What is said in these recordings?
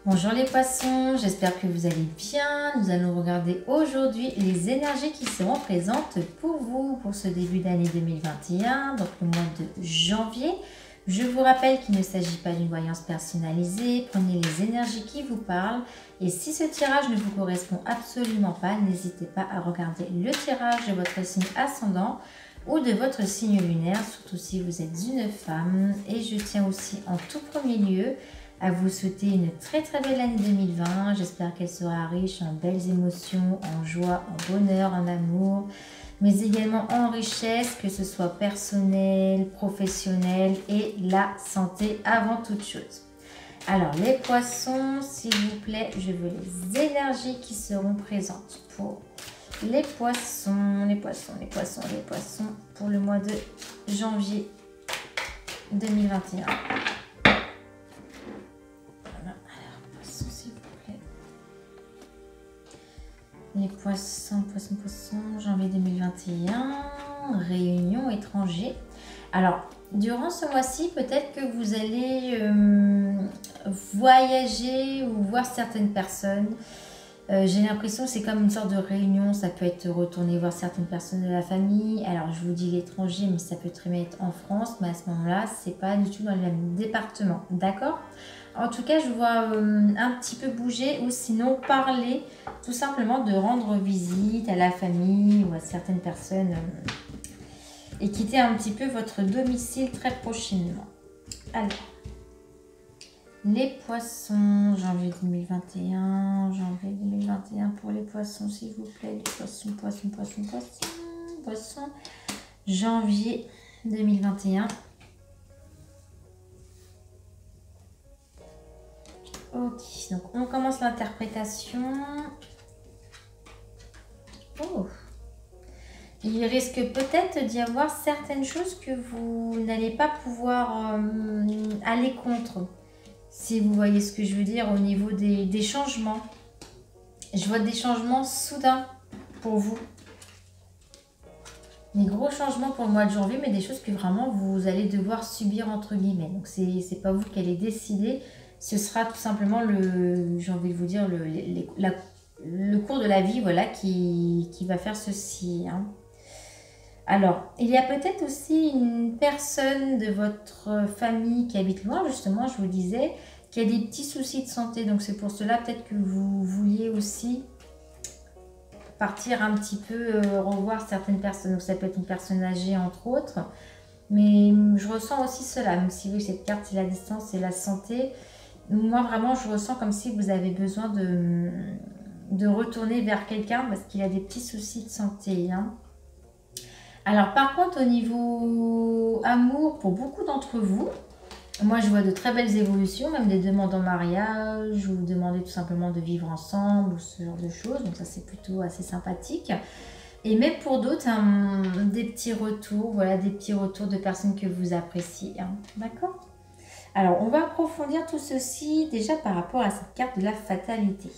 Bonjour les poissons, j'espère que vous allez bien. Nous allons regarder aujourd'hui les énergies qui seront présentes pour vous pour ce début d'année 2021, donc le mois de janvier. Je vous rappelle qu'il ne s'agit pas d'une voyance personnalisée, prenez les énergies qui vous parlent et si ce tirage ne vous correspond absolument pas, n'hésitez pas à regarder le tirage de votre signe ascendant ou de votre signe lunaire, surtout si vous êtes une femme. Et je tiens aussi en tout premier lieu à vous souhaiter une très belle année 2020. J'espère qu'elle sera riche en belles émotions, en joie, en bonheur, en amour, mais également en richesse, que ce soit personnel, professionnel et la santé avant toute chose. Alors les poissons, s'il vous plaît, je veux les énergies qui seront présentes pour les poissons, pour le mois de janvier 2021. Les poissons, janvier 2021, réunion étranger. Alors, durant ce mois-ci, peut-être que vous allez voyager ou voir certaines personnes. J'ai l'impression que c'est comme une sorte de réunion. Ça peut être retourner voir certaines personnes de la famille. Alors, je vous dis l'étranger, mais ça peut très bien être en France. Mais à ce moment-là, c'est pas du tout dans le même département. D'accord ? En tout cas, je vois un petit peu bouger ou sinon parler tout simplement de rendre visite à la famille ou à certaines personnes et quitter un petit peu votre domicile très prochainement. Alors, les poissons, janvier 2021, pour les poissons s'il vous plaît, les poissons, janvier 2021. Ok, donc on commence l'interprétation. Oh. Il risque peut-être d'y avoir certaines choses que vous n'allez pas pouvoir aller contre. Si vous voyez ce que je veux dire au niveau des changements. Je vois des changements soudains pour vous. Des gros changements pour le mois de janvier, mais des choses que vraiment vous allez devoir subir entre guillemets. Donc c'est pas vous qui allez décider. Ce sera tout simplement j'ai envie de vous dire, le cours de la vie, voilà, qui va faire ceci. Hein. Alors, il y a peut-être aussi une personne de votre famille qui habite loin, justement, je vous disais, qui a des petits soucis de santé. Donc, c'est pour cela peut-être que vous vouliez aussi partir un petit peu, revoir certaines personnes. Donc, ça peut être une personne âgée, entre autres. Mais je ressens aussi cela, même si oui, cette carte, c'est la distance et la santé. Moi, vraiment, je ressens comme si vous avez besoin de retourner vers quelqu'un parce qu'il a des petits soucis de santé. Hein. Alors, par contre, au niveau amour, pour beaucoup d'entre vous, moi, je vois de très belles évolutions, même des demandes en mariage ou demander tout simplement de vivre ensemble ou ce genre de choses. Donc, ça, c'est plutôt assez sympathique. Et même pour d'autres, des petits retours, voilà, des petits retours de personnes que vous appréciez. Hein. D'accord ? Alors, on va approfondir tout ceci déjà par rapport à cette carte de la fatalité.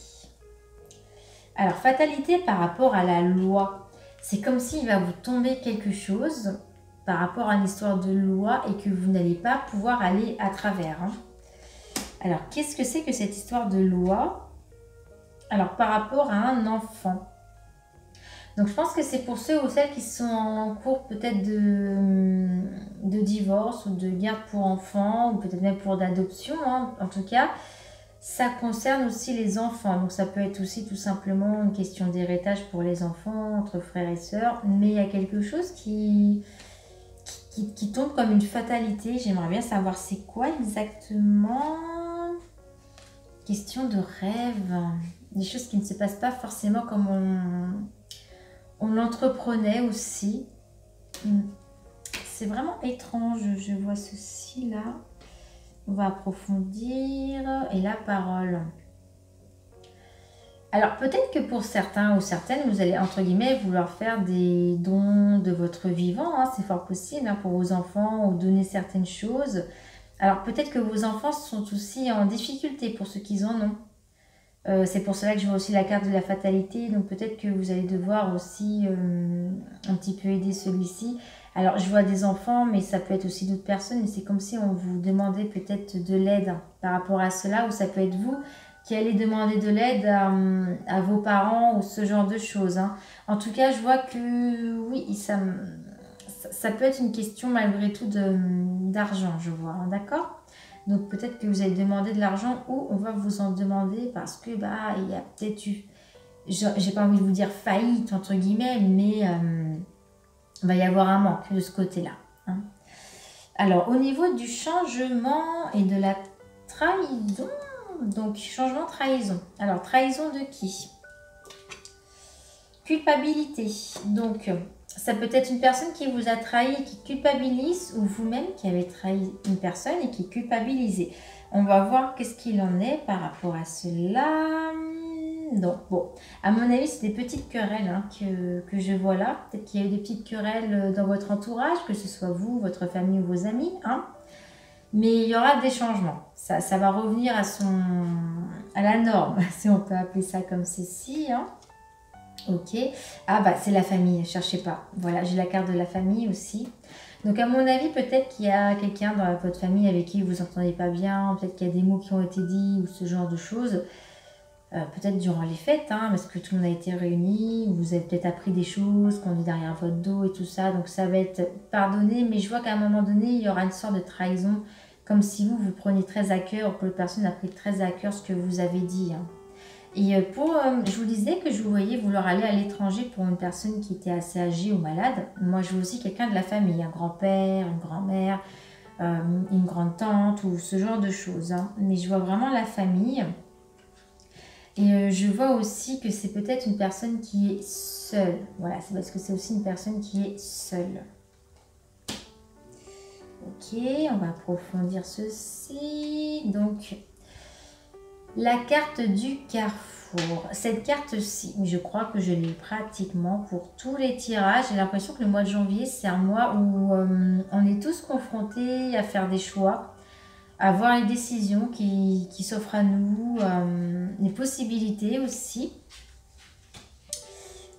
Alors, fatalité par rapport à la loi. C'est comme s'il va vous tomber quelque chose par rapport à une histoire de loi et que vous n'allez pas pouvoir aller à travers. Hein. Alors, qu'est-ce que c'est que cette histoire de loi? Alors, par rapport à un enfant. Donc, je pense que c'est pour ceux ou celles qui sont en cours peut-être de divorce ou de garde pour enfants ou peut-être même pour d'adoption. Hein. En tout cas, ça concerne aussi les enfants. Donc, ça peut être aussi tout simplement une question d'héritage pour les enfants, entre frères et sœurs. Mais il y a quelque chose qui tombe comme une fatalité. J'aimerais bien savoir c'est quoi exactement. Question de rêve. Des choses qui ne se passent pas forcément comme on l'entreprenait aussi. C'est vraiment étrange, je vois ceci là. On va approfondir. Et la parole. Alors peut-être que pour certains ou certaines, vous allez entre guillemets vouloir faire des dons de votre vivant. Hein, c'est fort possible hein, pour vos enfants ou donner certaines choses. Alors peut-être que vos enfants sont aussi en difficulté pour ceux qui en ont. C'est pour cela que je vois aussi la carte de la fatalité. Donc peut-être que vous allez devoir aussi un petit peu aider celui-ci. Alors je vois des enfants, mais ça peut être aussi d'autres personnes. Et c'est comme si on vous demandait peut-être de l'aide par rapport à cela. Ou ça peut être vous qui allez demander de l'aide à vos parents ou ce genre de choses. Hein. En tout cas, je vois que oui, ça peut être une question malgré tout d'argent, je vois, hein, d'accord? Donc peut-être que vous allez demander de l'argent ou on va vous en demander parce que bah il y a peut-être eu, j'ai pas envie de vous dire faillite entre guillemets, mais il va y avoir un manque de ce côté-là. Hein. Alors au niveau du changement et de la trahison, donc changement, trahison. Alors trahison de qui? Culpabilité. Donc ça peut être une personne qui vous a trahi et qui culpabilise ou vous-même qui avez trahi une personne et qui est culpabilisée. On va voir qu'est-ce qu'il en est par rapport à cela. Donc bon, à mon avis, c'est des petites querelles hein, que je vois là. Peut-être qu'il y a eu des petites querelles dans votre entourage, que ce soit vous, votre famille ou vos amis. Hein. Mais il y aura des changements. Ça va revenir à la norme, si on peut appeler ça comme ceci. Hein. Ok. Ah bah c'est la famille, cherchez pas. Voilà, j'ai la carte de la famille aussi. Donc à mon avis, peut-être qu'il y a quelqu'un dans votre famille avec qui vous entendez pas bien, peut-être qu'il y a des mots qui ont été dits ou ce genre de choses. Peut-être durant les fêtes, hein, parce que tout le monde a été réuni, vous avez peut-être appris des choses qu'on dit derrière votre dos et tout ça, donc ça va être pardonné, mais je vois qu'à un moment donné, il y aura une sorte de trahison, comme si vous preniez très à cœur, ou que l'autre personne a pris très à cœur ce que vous avez dit. Hein. Et je vous disais que je vous voyais vouloir aller à l'étranger pour une personne qui était assez âgée ou malade. Moi, je veux aussi quelqu'un de la famille, un grand-père, une grand-mère, une grande-tante ou ce genre de choses. Hein. Mais je vois vraiment la famille. Et je vois aussi que c'est peut-être une personne qui est seule. Voilà, c'est parce que c'est aussi une personne qui est seule. Ok, on va approfondir ceci. Donc, la carte du carrefour. Cette carte-ci, je crois que je l'ai pratiquement pour tous les tirages. J'ai l'impression que le mois de janvier, c'est un mois où on est tous confrontés à faire des choix, à voir les décisions qui s'offrent à nous, les possibilités aussi.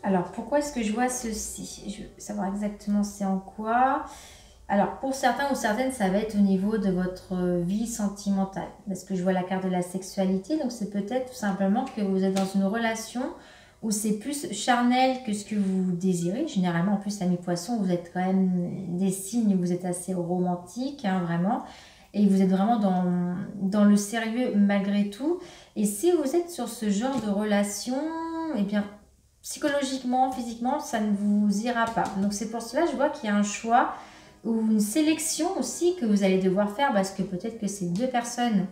Alors, pourquoi est-ce que je vois ceci? Je veux savoir exactement c'est en quoi. Alors, pour certains ou certaines, ça va être au niveau de votre vie sentimentale. Parce que je vois la carte de la sexualité. Donc, c'est peut-être tout simplement que vous êtes dans une relation où c'est plus charnel que ce que vous désirez. Généralement, en plus, amis poissons, vous êtes quand même des signes où vous êtes assez romantique, hein, vraiment. Et vous êtes vraiment dans le sérieux malgré tout. Et si vous êtes sur ce genre de relation, eh bien, psychologiquement, physiquement, ça ne vous ira pas. Donc, c'est pour cela que je vois qu'il y a un choix ou une sélection aussi que vous allez devoir faire parce que peut-être que c'est deux personnes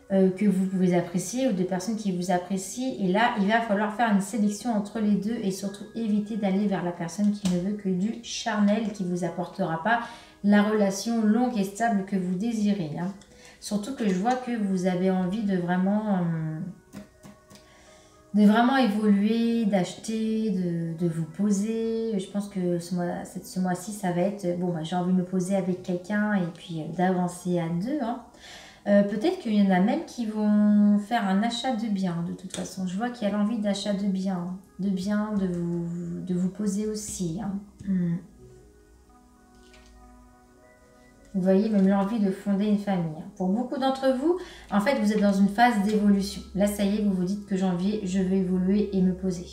que vous pouvez apprécier ou deux personnes qui vous apprécient et là il va falloir faire une sélection entre les deux et surtout éviter d'aller vers la personne qui ne veut que du charnel, qui ne vous apportera pas la relation longue et stable que vous désirez. Hein. Surtout que je vois que vous avez envie de vraiment évoluer, d'acheter, de vous poser. Je pense que ce mois-ci, ça va être, bon, bah, j'ai envie de me poser avec quelqu'un et puis d'avancer à deux. Hein. Peut-être qu'il y en a même qui vont faire un achat de biens, de toute façon. Je vois qu'il y a l'envie d'achat de biens, de vous poser aussi. Hein. Vous voyez, même l'envie de fonder une famille. Pour beaucoup d'entre vous, en fait, vous êtes dans une phase d'évolution. Là, ça y est, vous vous dites que janvier, je vais évoluer et me poser.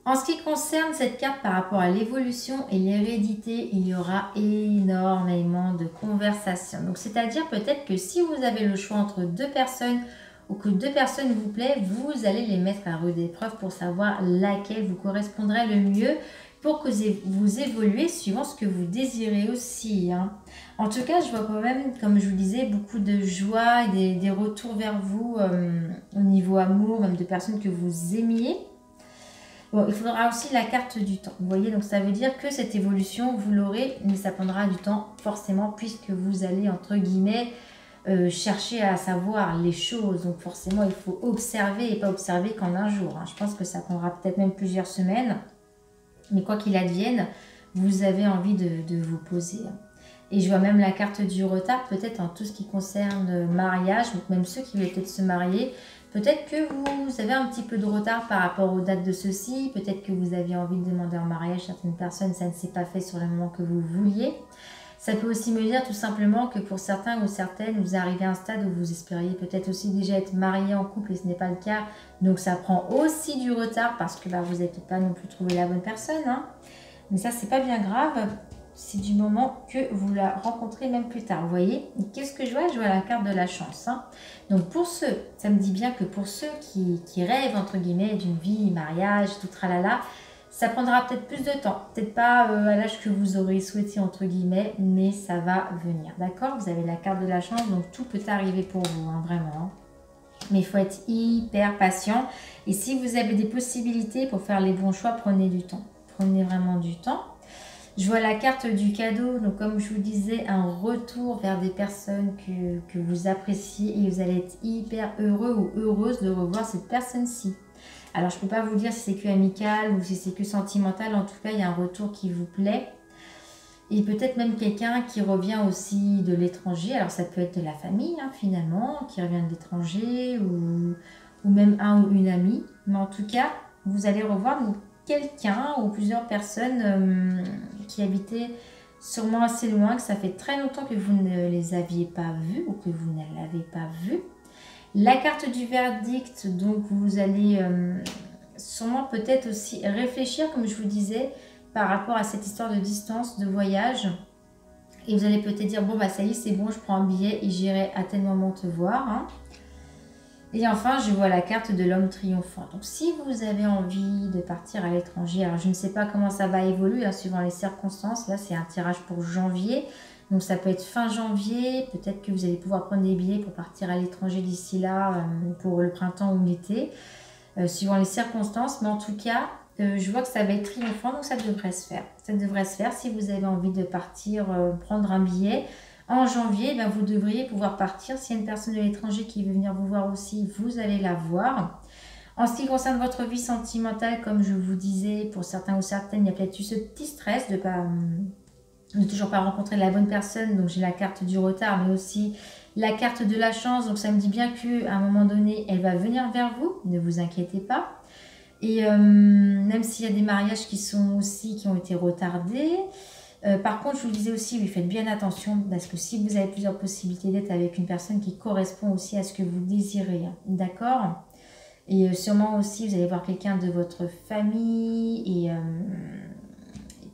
En ce qui concerne cette carte par rapport à l'évolution et l'hérédité, il y aura énormément de conversations. Donc, c'est-à-dire peut-être que si vous avez le choix entre deux personnes ou que deux personnes vous plaisent, vous allez les mettre à rude épreuve pour savoir laquelle vous correspondrait le mieux pour que vous évoluez suivant ce que vous désirez aussi. Hein. En tout cas, je vois quand même, comme je vous disais, beaucoup de joie et des retours vers vous au niveau amour, même de personnes que vous aimiez. Bon, il faudra aussi la carte du temps. Vous voyez, donc ça veut dire que cette évolution, vous l'aurez, mais ça prendra du temps forcément puisque vous allez, entre guillemets, chercher à savoir les choses. Donc forcément, il faut observer et pas observer qu'en un jour. Hein. Je pense que ça prendra peut-être même plusieurs semaines. Mais quoi qu'il advienne, vous avez envie de vous poser. Et je vois même la carte du retard, peut-être en tout ce qui concerne mariage, donc même ceux qui veulent peut-être se marier. Peut-être que vous avez un petit peu de retard par rapport aux dates de ceux-ci. Peut-être que vous aviez envie de demander en mariage certaines personnes, ça ne s'est pas fait sur le moment que vous vouliez. Ça peut aussi me dire tout simplement que pour certains ou certaines, vous arrivez à un stade où vous espériez peut-être aussi déjà être marié en couple et ce n'est pas le cas. Donc ça prend aussi du retard parce que bah, vous n'avez peut-être pas non plus trouvé la bonne personne. Hein. Mais ça, c'est pas bien grave. C'est du moment que vous la rencontrez même plus tard. Vous voyez, qu'est-ce que je vois? Je vois la carte de la chance. Hein. Donc pour ceux, ça me dit bien que pour ceux qui rêvent, entre guillemets, d'une vie, mariage, tout tralala, ça prendra peut-être plus de temps. Peut-être pas à l'âge que vous aurez souhaité, entre guillemets, mais ça va venir. D'accord? Vous avez la carte de la chance, donc tout peut arriver pour vous, hein, vraiment. Hein. Mais il faut être hyper patient. Et si vous avez des possibilités pour faire les bons choix, prenez du temps. Prenez vraiment du temps. Je vois la carte du cadeau, donc comme je vous disais, un retour vers des personnes que vous appréciez et vous allez être hyper heureux ou heureuse de revoir cette personne-ci. Alors je ne peux pas vous dire si c'est que amical ou si c'est que sentimental, en tout cas il y a un retour qui vous plaît. Et peut-être même quelqu'un qui revient aussi de l'étranger, alors ça peut être de la famille hein, finalement, qui revient de l'étranger ou même un ou une amie. Mais en tout cas, vous allez revoir quelqu'un ou plusieurs personnes qui habitaient sûrement assez loin, que ça fait très longtemps que vous ne les aviez pas vus ou que vous ne l'avez pas vu. La carte du verdict, donc vous allez sûrement peut-être aussi réfléchir, comme je vous disais, par rapport à cette histoire de distance, de voyage. Et vous allez peut-être dire, bon bah ça y est, c'est bon, je prends un billet et j'irai à tel moment te voir. Hein. Et enfin, je vois la carte de l'homme triomphant. Donc, si vous avez envie de partir à l'étranger, alors je ne sais pas comment ça va évoluer, hein, suivant les circonstances. Là, c'est un tirage pour janvier. Donc, ça peut être fin janvier. Peut-être que vous allez pouvoir prendre des billets pour partir à l'étranger d'ici là, pour le printemps ou l'été, suivant les circonstances. Mais en tout cas, je vois que ça va être triomphant, donc ça devrait se faire. Ça devrait se faire si vous avez envie de partir, prendre un billet. En janvier, ben, vous devriez pouvoir partir. S'il y a une personne de l'étranger qui veut venir vous voir aussi, vous allez la voir. En ce qui concerne votre vie sentimentale, comme je vous disais, pour certains ou certaines, il y a peut-être eu ce petit stress de ne toujours pas rencontrer la bonne personne. Donc j'ai la carte du retard, mais aussi la carte de la chance. Donc ça me dit bien qu'à un moment donné, elle va venir vers vous. Ne vous inquiétez pas. Et même s'il y a des mariages qui ont été retardés, par contre, je vous disais aussi, oui, faites bien attention parce que si vous avez plusieurs possibilités d'être avec une personne qui correspond aussi à ce que vous désirez, hein, d'accord? Et sûrement aussi, vous allez voir quelqu'un de votre famille et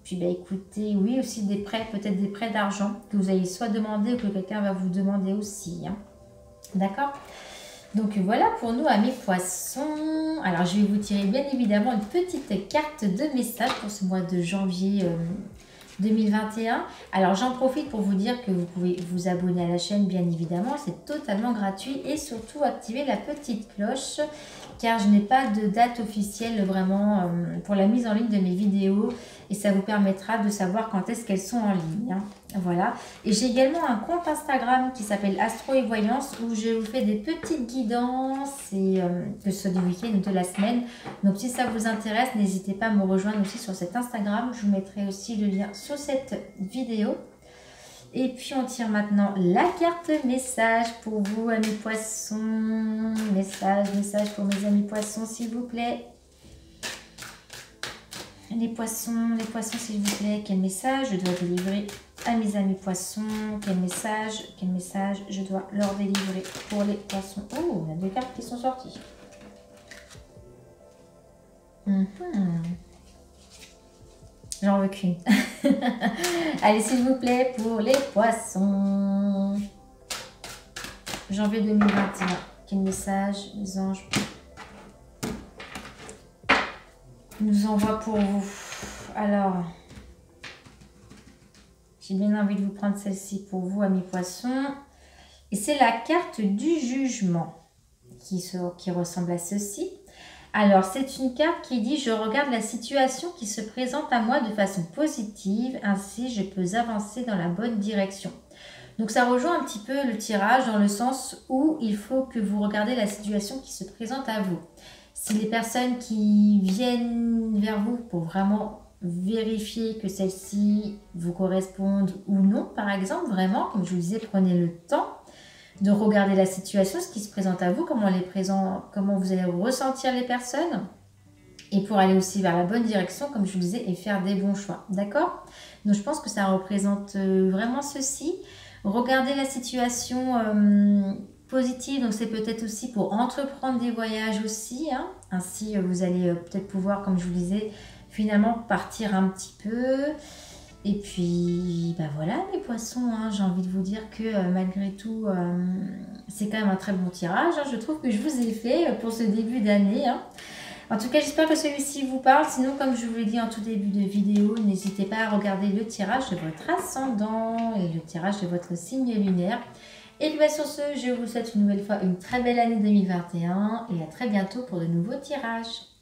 puis, bah, écoutez, oui, aussi des prêts, peut-être des prêts d'argent que vous allez soit demander ou que quelqu'un va vous demander aussi, hein, d'accord? Donc voilà pour nous, amis poissons. Alors, je vais vous tirer bien évidemment une petite carte de message pour ce mois de janvier 2021. Alors j'en profite pour vous dire que vous pouvez vous abonner à la chaîne bien évidemment, c'est totalement gratuit et surtout activer la petite cloche car je n'ai pas de date officielle vraiment pour la mise en ligne de mes vidéos et ça vous permettra de savoir quand est-ce qu'elles sont en ligne. Hein. Voilà. Et j'ai également un compte Instagram qui s'appelle Astro et Voyance où je vous fais des petites guidances et que ce soit du week-end ou de la semaine. Donc si ça vous intéresse, n'hésitez pas à me rejoindre aussi sur cet Instagram. Je vous mettrai aussi le lien sur cette vidéo. Et puis on tire maintenant la carte message pour vous, amis poissons. Message pour mes amis poissons, s'il vous plaît. Les poissons, s'il vous plaît. Quel message je dois délivrer à mes amis poissons? Quel message je dois leur délivrer pour les poissons? Oh, il y a deux cartes qui sont sorties. J'en veux qu'une. Allez, s'il vous plaît, pour les poissons. Janvier 2021. Quel message les anges nous envoient pour vous? Alors, j'ai bien envie de vous prendre celle-ci pour vous, amis poissons. Et c'est la carte du jugement qui ressemble à ceci. Alors, c'est une carte qui dit « Je regarde la situation qui se présente à moi de façon positive, ainsi je peux avancer dans la bonne direction. » Donc, ça rejoint un petit peu le tirage dans le sens où il faut que vous regardez la situation qui se présente à vous. Si les personnes qui viennent vers vous pour vraiment vérifier que celles-ci vous correspondent ou non, par exemple, vraiment, comme je vous disais, prenez le temps de regarder la situation, ce qui se présente à vous, comment vous allez ressentir les personnes. et pour aller aussi vers la bonne direction, comme je vous disais, et faire des bons choix. D'accord? Donc, je pense que ça représente vraiment ceci. Regardez la situation positive. Donc, c'est peut-être aussi pour entreprendre des voyages aussi. Hein. Ainsi, vous allez peut-être pouvoir, comme je vous disais, finalement partir un petit peu. Et puis, bah voilà, les poissons, hein, j'ai envie de vous dire que malgré tout, c'est quand même un très bon tirage. Hein, je trouve que je vous ai fait pour ce début d'année. Hein. En tout cas, j'espère que celui-ci vous parle. Sinon, comme je vous l'ai dit en tout début de vidéo, n'hésitez pas à regarder le tirage de votre ascendant et le tirage de votre signe lunaire. Et puis sur ce, je vous souhaite une nouvelle fois une très belle année 2021 et à très bientôt pour de nouveaux tirages.